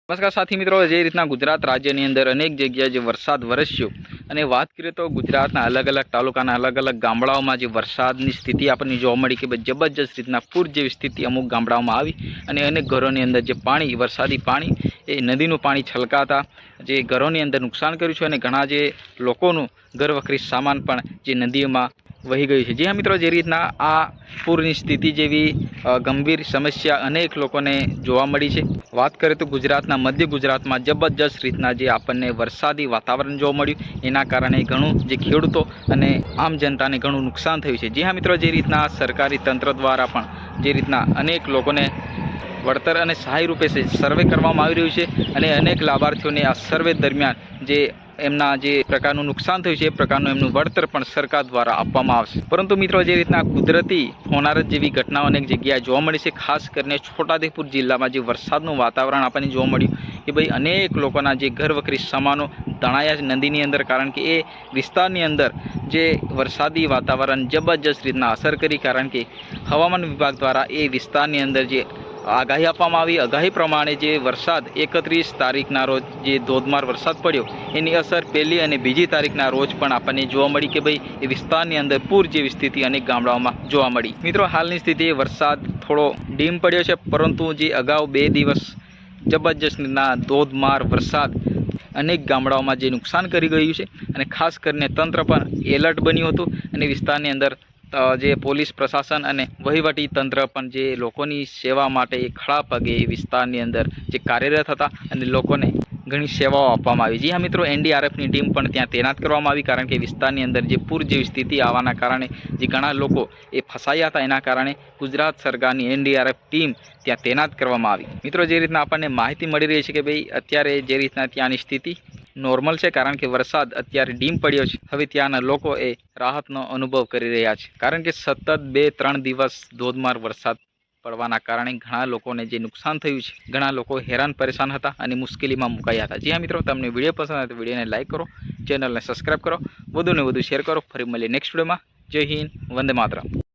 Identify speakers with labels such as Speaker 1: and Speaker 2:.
Speaker 1: નમસ્કાર સાથી મિત્રો, જે રીતના ગુજરાત રાજ્યની અંદર અનેક જગ્યાએ જે વરસાદ વરસ્યો અને વાત કરીએ તો ગુજરાતના અલગ અલગ તાલુકાના અલગ અલગ ગામડાઓમાં જે વરસાદની સ્થિતિ આપણને જોવા મળી કે જબરજસ્ત રીતના પૂર જેવી સ્થિતિ અમુક ગામડાઓમાં આવી અને અનેક ઘરોની અંદર જે પાણી વરસાદી પાણી એ નદીનું પાણી છલકાતા જે ઘરોની અંદર નુકસાન કર્યું છે અને ઘણા જે લોકોનું ઘરવખરી સામાન પણ જે નદીઓમાં વહી ગયું છે। जी हाँ मित्रों, જે રીતના આ પૂરની સ્થિતિ જેવી ગંભીર સમસ્યા અનેક લોકોને જોવા મળી છે। વાત કરીએ તો ગુજરાતના મધ્ય ગુજરાતમાં જબરજસ્ત રીતના જે આપણને વરસાદી વાતાવરણ જોવા મળ્યું એના કારણે ઘણું જે ખેડૂતો અને આમ જનતાને ઘણું નુકસાન થયું છે। જી હા મિત્રો, જે રીતના સરકારી તંત્ર દ્વારા પણ જે રીતના અનેક લોકોને વળતર અને સહાય રૂપે સર્વે કરવામાં આવી રહ્યું છે અને અનેક લાભાર્થીઓને આ સર્વે દરમિયાન જે એમના જે પ્રકારનું નુકસાન થયું છે એ પ્રકારનું એમનું વળતર પણ સરકાર દ્વારા આપવામાં આવશે। પરંતુ મિત્રો, જે રીતના કુદરતી હોનારત જેવી ઘટનાઓ અનેક જગ્યાએ જોવા મળી છે, ખાસ કરીને છોટાઉદેપુર જિલ્લામાં જે વરસાદનું વાતાવરણ આપણને જોવા મળ્યું કે ભાઈ અનેક લોકોના જે ઘરવખરી સામાનો તણાયા છે નદીની અંદર, કારણ કે એ વિસ્તારની અંદર જે વરસાદી વાતાવરણ જબરજસ્ત રીતના અસર કરી, કારણ કે હવામાન વિભાગ દ્વારા એ વિસ્તારની અંદર જે આગાહી આપવામાં આવી, આગાહી પ્રમાણે જે વરસાદ 31 તારીખના રોજ જે ધોધમાર વરસાદ પડ્યો એની અસર પહેલી અને બીજી તારીખના રોજ પણ આપણને જોવા મળી કે ભાઈ એ વિસ્તારની અંદર પૂર જેવી સ્થિતિ અનેક ગામડાઓમાં જોવા મળી। મિત્રો, હાલની સ્થિતિએ વરસાદ થોડો ડીમ પડ્યો છે, પરંતુ જે અગાઉ 2 દિવસ જબરજસ્તના ધોધમાર વરસાદ અનેક ગામડાઓમાં જે નુકસાન કરી ગયું છે અને ખાસ કરીને તંત્ર પણ એલર્ટ બન્યું હતું અને વિસ્તારની અંદર જે પોલીસ પ્રશાસન અને વહીવટી તંત્ર પણ જે લોકોની સેવા માટે ખડા પગે વિસ્તારની અંદર જે કાર્યરત હતા અને લોકોને ઘણી સેવાઓ આપવામાં આવી। જી હા મિત્રો, એનડીઆરએફની ટીમ પણ ત્યાં તૈનાત કરવામાં આવી, કારણ કે વિસ્તારની અંદર જે પૂર જેવી સ્થિતિ આવવાના કારણે જે ઘણા લોકો એ ફસાયા હતા એના કારણે ગુજરાત સરકારની એનડીઆરએફ ટીમ ત્યાં તૈનાત કરવામાં આવી। મિત્રો, જે રીતના આપણને માહિતી મળી રહી છે કે ભાઈ અત્યારે જે રીતના ત્યાંની સ્થિતિ નોર્મલ છે, કારણ કે વરસાદ અત્યારે ડીમ પડ્યો છે, હવે ત્યાંના લોકો એ રાહતનો અનુભવ કરી રહ્યા છે, કારણ કે સતત 2-3 દિવસ ધોધમાર વરસાદ પડવાના કારણે ઘણા લોકોને જે નુકસાન થયું છે, ઘણા લોકો હેરાન પરેશાન હતા અને મુશ્કેલીમાં મુકાયા હતા। જી હા મિત્રો, તમને વિડીયો પસંદ આવે તો વિડીયોને લાઇક કરો, ચેનલને સબસ્ક્રાઈબ કરો, વધુને વધુ શેર કરો। ફરી મળીએ નેક્સ્ટ વિડીયોમાં। જય હિન્દ, વંદે માતરમ।